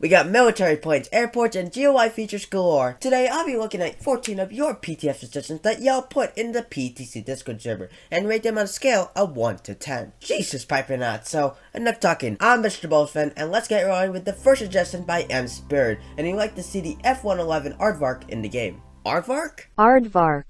We got military planes, airports, and GUI features galore. Today, I'll be looking at 14 of your PTFS suggestions that y'all put in the PTC Discord server and rate them on a scale of 1 to 10. Jesus, pipe or not. So, enough talking. I'm MrBullsFan, and let's get rolling with the first suggestion by MSpirit, and he'd like to see the F-111 Aardvark in the game. Aardvark? Aardvark.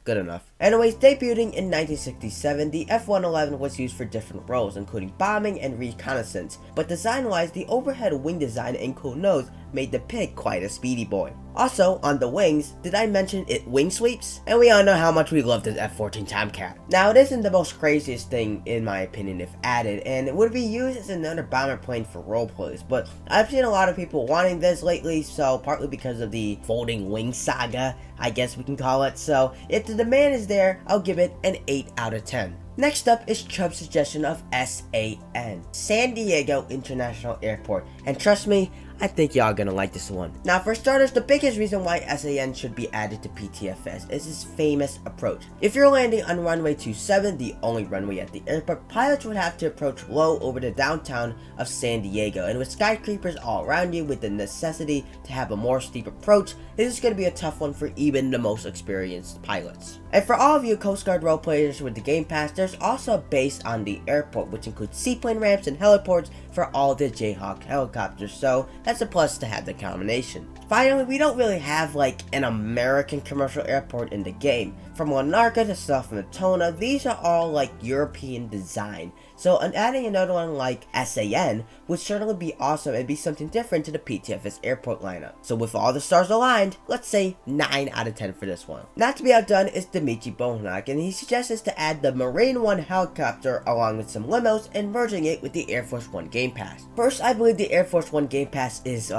Good enough. Anyways, debuting in 1967, the F-111 was used for different roles, including bombing and reconnaissance, but design-wise, the overhead wing design and cool nose made the pig quite a speedy boy. Also, on the wings, did I mention it wing sweeps? And we all know how much we love this F-14 Tomcat. Now, it isn't the most craziest thing, in my opinion, if added, and it would be used as another bomber plane for roleplays, but I've seen a lot of people wanting this lately, so partly because of the folding wing saga, I guess we can call it, so if the demand is there, I'll give it an 8 out of 10. Next up is Chubb's suggestion of SAN, San Diego International Airport, and trust me, I think y'all gonna like this one. Now for starters, the biggest reason why SAN should be added to PTFS is his famous approach. If you're landing on runway 27, the only runway at the airport, pilots would have to approach low over the downtown of San Diego, and with skyscrapers all around you with the necessity to have a more steep approach, this is gonna be a tough one for even the most experienced pilots. And for all of you Coast Guard role players with the Game Pass, there's also a base on the airport which includes seaplane ramps and heliports for all the Jayhawk helicopters, so that's a plus to have the combination. Finally, we don't really have like an American commercial airport in the game. From Larnaca to South Matona, these are all like European design. So adding another one like SAN would certainly be awesome and be something different to the PTFS airport lineup. So with all the stars aligned, let's say 9 out of 10 for this one. Not to be outdone is Dimitri Bohnak, and he suggests us to add the MarineOne helicopter along with some limos and merging it with the Air Force One Game Pass. First, I believe the Air Force One Game Pass is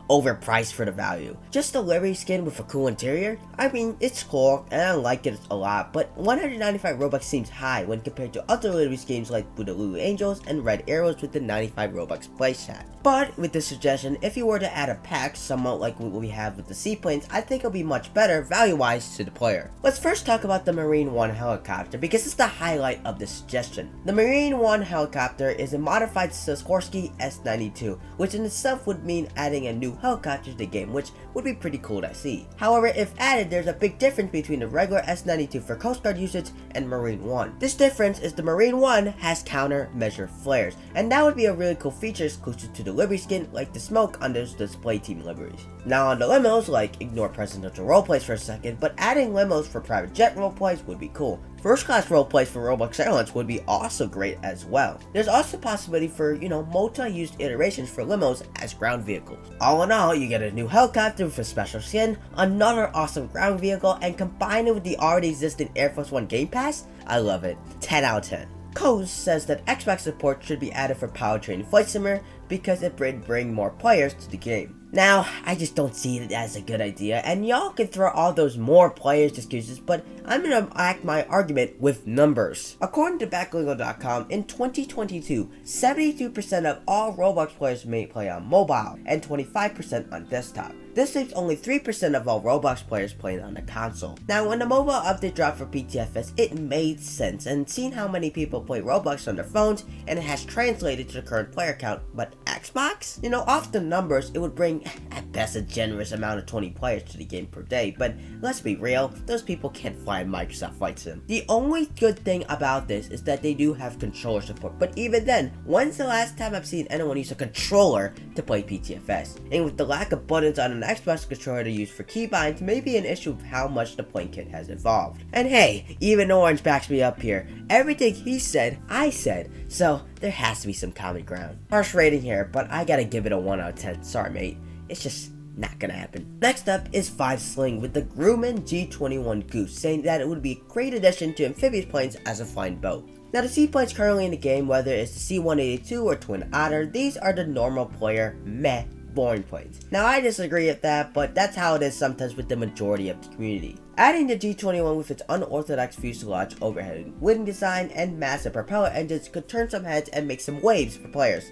overpriced for the value. Just a livery skin with a cool interior? I mean, it's cool and I like it a lot, but 195 Robux seems high when compared to other livery schemes like Boogaloo Angels and Red Arrows with the 95 Robux playset. But with this suggestion, if you were to add a pack somewhat like what we have with the seaplanes, I think it'll be much better value-wise to the player. Let's first talk about the MarineOne helicopter because it's the highlight of the suggestion. The MarineOne helicopter is a modified Sikorsky S-92, which in itself would mean adding a new helicopter to the game, which would be pretty cool to see. However, if added, there's a big difference between the regular S-92 for Coast Guard usage and MarineOne. This difference is the MarineOne has countermeasure flares, and that would be a really cool feature exclusive to the livery skin like the smoke on those display team liveries. Now on the limos, like ignore presidential roleplays for a second, but adding limos for private jet roleplays would be cool. First class roleplays for Roblox Airlines would be also great as well. There's also possibility for, multi-used iterations for limos as ground vehicles. All in all, you get a new helicopter with a special skin, another awesome ground vehicle, and combine it with the already existing Air Force One Game Pass? I love it. 10 out of 10. Coase says that Xbox support should be added for powertrain flight simmer because it would bring more players to the game. Now, I just don't see it as a good idea, and y'all can throw all those more players excuses, but I'm gonna act my argument with numbers. According to Backlingo.com, in 2022, 72% of all Roblox players may play on mobile, and 25% on desktop. This leaves only 3% of all Roblox players playing on the console. Now, when the mobile update dropped for PTFS, it made sense, and seeing how many people play Roblox on their phones, and it has translated to the current player count, but Xbox? Off the numbers, it would bring at best a generous amount of 20 players to the game per day, but let's be real, those people can't fly Microsoft Flight Sim. The only good thing about this is that they do have controller support, but even then, when's the last time I've seen anyone use a controller to play PTFS? And with the lack of buttons on an Xbox controller to use for keybinds may be an issue of how much the plane kit has evolved. And hey, even Orange backs me up here. Everything he said, I said, so there has to be some common ground. Harsh rating here, but I gotta give it a 1 out of 10. Sorry mate, it's just not gonna happen. Next up is FiveSling with the Grumman G21 Goose, saying that it would be a great addition to amphibious planes as a flying boat. Now the seaplanes currently in the game, whether it's the C-182 or Twin Otter, these are the normal player meh boring planes. Now I disagree with that, but that's how it is sometimes with the majority of the community. Adding the G21 with its unorthodox fuselage overhead wing design and massive propeller engines could turn some heads and make some waves for players.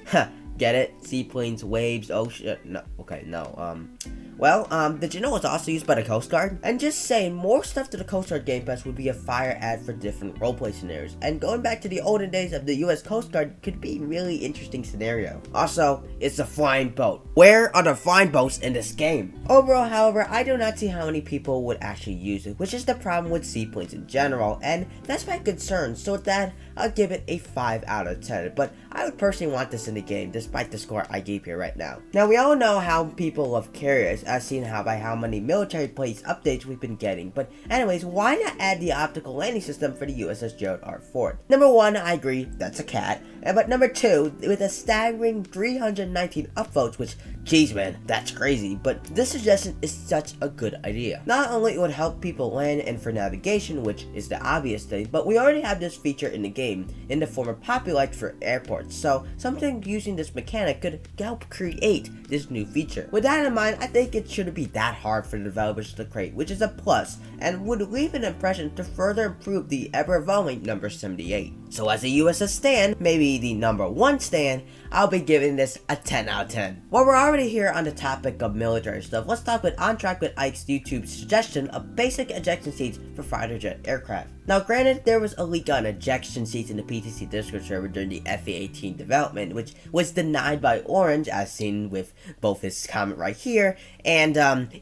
Get it? Seaplanes, waves, oh shit, no, okay, no, Well, did you know it's also used by the Coast Guard? And just saying, more stuff to the Coast Guard Game Pass would be a fire ad for different roleplay scenarios. And going back to the olden days of the US Coast Guard could be a really interesting scenario. Also, it's a flying boat. Where are the flying boats in this game? Overall, however, I do not see how many people would actually use it, which is the problem with seaplanes in general, and that's my concern. So with that, I'll give it a 5 out of 10, but I would personally want this in the game, despite the score I gave here right now. Now, we all know how people love carriers, as seen by how many military place updates we've been getting, but anyways, why not add the optical landing system for the USS Gerald R. Ford? Number 1, I agree, that's a cat, but number 2, with a staggering 319 upvotes, which, geez man, that's crazy, but this suggestion is such a good idea. Not only it would help people land and for navigation, which is the obvious thing, but we already have this feature in the game in the form of Populites for airports, so something using this mechanic could help create this new feature. With that in mind, I think it shouldn't be that hard for the developers to create, which is a plus, and would leave an impression to further improve the ever-evolving number 78. So as a USS stan, maybe the number 1 stan, I'll be giving this a 10 out of 10. While we're already here on the topic of military stuff, let's talk with OnTrack with Ike's YouTube suggestion of basic ejection seats for fighter jet aircraft. Now granted, there was a leak on ejection seats in the PTC Discord server during the FA-18 development, which was denied by Orange, as seen with both his comment right here, and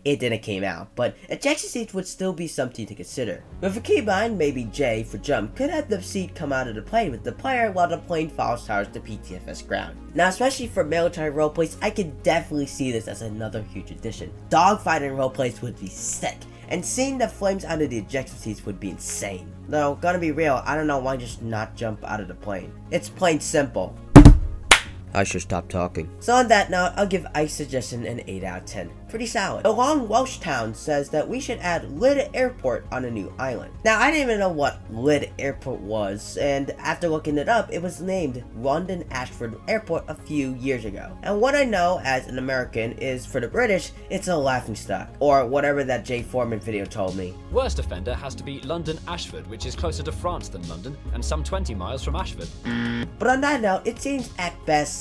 it didn't came out, but ejection seats would still be something to consider. With a keybind, maybe J for jump, could have the seat come out of the plane with the player while the plane follows towers to PTFS ground. Now especially for military roleplays, I could definitely see this as another huge addition. Dogfighting roleplays would be sick, and seeing the flames under the ejection seats would be insane. Though, gonna be real, I don't know why just not jump out of the plane. It's plain simple. I should stop talking. So on that note, I'll give Ike's suggestion an 8 out of 10. Pretty solid. A long Welsh town says that we should add Lyd Airport on a new island. Now, I didn't even know what Lyd Airport was, and after looking it up, it was named London Ashford Airport a few years ago. And what I know as an American is, for the British, it's a laughingstock, or whatever that Jay Foreman video told me. Worst offender has to be London Ashford, which is closer to France than London, and some 20 miles from Ashford. But on that note, it seems at best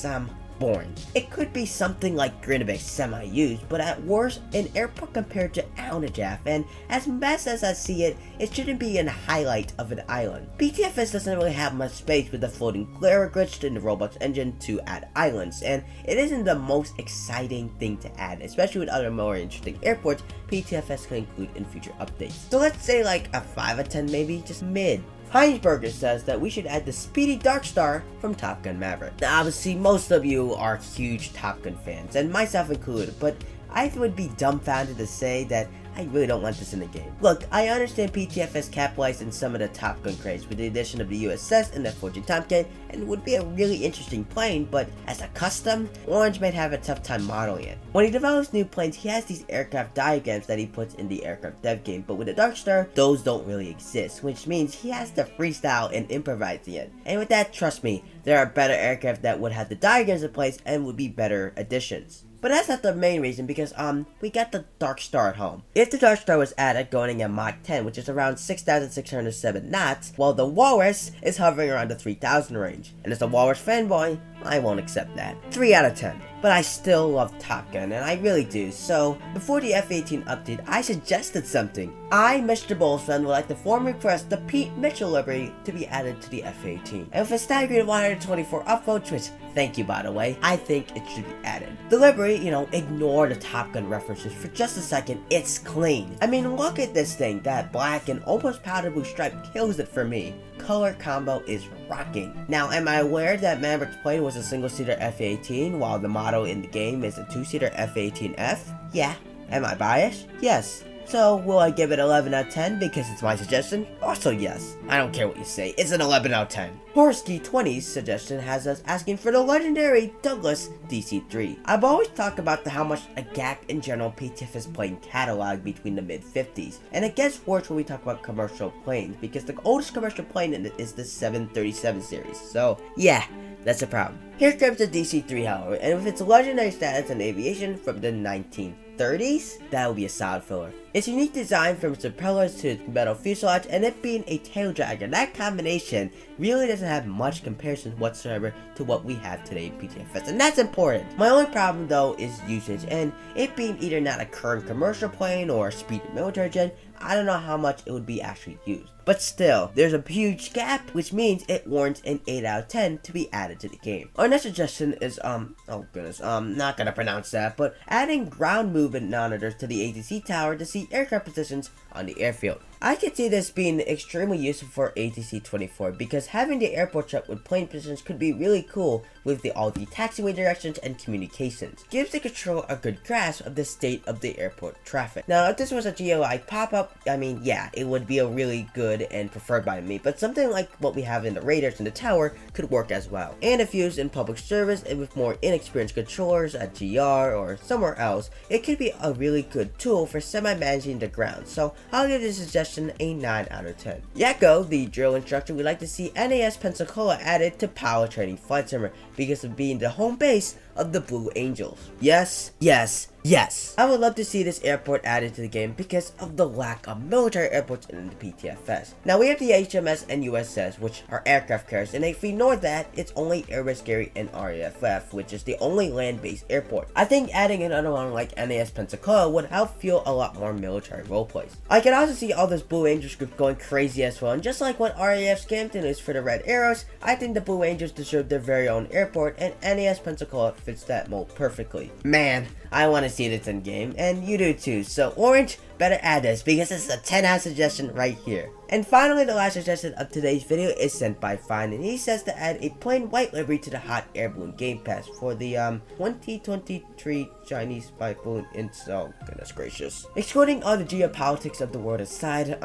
boring. It could be something like Grinabek semi-used, but at worst, an airport compared to Alnajaf, and as best as I see it, it shouldn't be a highlight of an island. PTFS doesn't really have much space with the floating glare glitched in the Roblox engine to add islands, and it isn't the most exciting thing to add, especially with other more interesting airports PTFS can include in future updates. So let's say like a 5 out of 10 maybe, just mid. Heinsberger says that we should add the Speedy Dark Star from Top Gun Maverick. Now, obviously, most of you are huge Top Gun fans, and myself included, but I would be dumbfounded to say that I really don't want this in the game. Look, I understand PTFS capitalized in some of the Top Gun craze with the addition of the USS and the Fortune Tomcat, and it would be a really interesting plane, but as a custom, Orange might have a tough time modeling it. When he develops new planes, he has these aircraft diagrams that he puts in the aircraft dev game, but with the Dark Star, those don't really exist, which means he has to freestyle and improvise it. And with that, trust me, there are better aircraft that would have the diagrams in place and would be better additions. But that's not the main reason, because we got the Dark Star at home. If the Dark Star was added going at Mach 10, which is around 6,607 knots, while the Walrus is hovering around the 3,000 range. And as a Walrus fanboy, I won't accept that. 3 out of 10. But I still love Top Gun, and I really do, so before the F-18 update, I suggested something. I, MrBullsFan, would like to formally request the Pete Mitchell livery to be added to the F-18. And with a staggering 124 upvotes, which, thank you by the way, I think it should be added. The livery, ignore the Top Gun references for just a second, it's clean. I mean, look at this thing, that black and almost powder blue stripe kills it for me. Color combo is rocking. Now, am I aware that Maverick's plane was a single-seater F-18 while the model in the game is a two-seater F-18F? Yeah. Am I biased? Yes. So, will I give it 11 out of 10 because it's my suggestion? Also yes. I don't care what you say, it's an 11 out of 10. Horsky20's suggestion has us asking for the legendary Douglas DC-3. I've always talked about how much a gap in general PTFS plane catalog between the mid-50s, and it gets worse when we talk about commercial planes, because the oldest commercial plane is the 737 series, so yeah. That's a problem. Here comes the DC-3 however, and with its legendary status in aviation from the 1930s, that would be a solid filler. Its unique design from its propellers to its metal fuselage and it being a tail dragger, that combination really doesn't have much comparison whatsoever to what we have today in PTFS, and that's important. My only problem though is usage, and it being either not a current commercial plane or a Speedy military jet, I don't know how much it would be actually used. But still, there's a huge gap, which means it warrants an 8 out of 10 to be added to the game. Our next suggestion is, not gonna pronounce that, but adding ground movement monitors to the ATC Tower to see aircraft positions on the airfield. I could see this being extremely useful for ATC 24 because having the airport shut with plane positions could be really cool with all the taxiway directions and communications. Gives the controller a good grasp of the state of the airport traffic. Now, if this was a GUI pop-up, I mean, yeah, it would be a really good and preferred by me, but something like what we have in the radars in the tower could work as well. And if used in public service and with more inexperienced controllers at GR or somewhere else, it could be a really good tool for semi-managing the ground. So I'll give this suggestion a 9 out of 10. Yakko, the drill instructor, would like to see NAS Pensacola added to pilot training flight simmer because of being the home base of the Blue Angels. Yes, yes, yes. I would love to see this airport added to the game because of the lack of military airports in the PTFS. Now we have the HMS and USS, which are aircraft carriers, and if we ignore that, it's only Airbus Gary and RAFF, which is the only land-based airport. I think adding another one like NAS Pensacola would help feel a lot more military roleplays. I can also see all this Blue Angels group going crazy as well, and just like what RAF Scampton is for the Red Arrows, I think the Blue Angels deserve their very own airport, and NAS Pensacola fits that mold perfectly. Man, I want to see this in game, and you do too, so Orange, better add this because this is a 10 out suggestion right here. And finally, the last suggestion of today's video is sent by Fine, and he says to add a plain white livery to the Hot Air Balloon Game Pass for the 2023 Chinese spy balloon install. Goodness gracious. Excluding all the geopolitics of the world aside,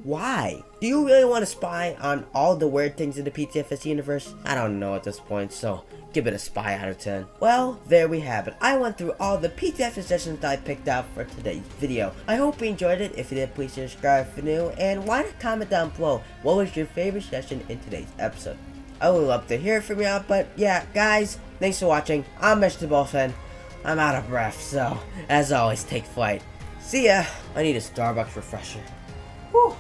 why? Do you really want to spy on all the weird things in the PTFS universe? I don't know at this point, so give it a spy out of 10. Well, there we have it. I went through all the PTFS suggestions that I picked out for today's video. I hope you enjoyed it. If you did, please subscribe if you're new, and why not comment down below what was your favorite suggestion in today's episode. I would love to hear from y'all, but yeah, guys, thanks for watching. I'm MrBullsFan. I'm out of breath, so as always, take flight. See ya. I need a Starbucks refresher. Whew.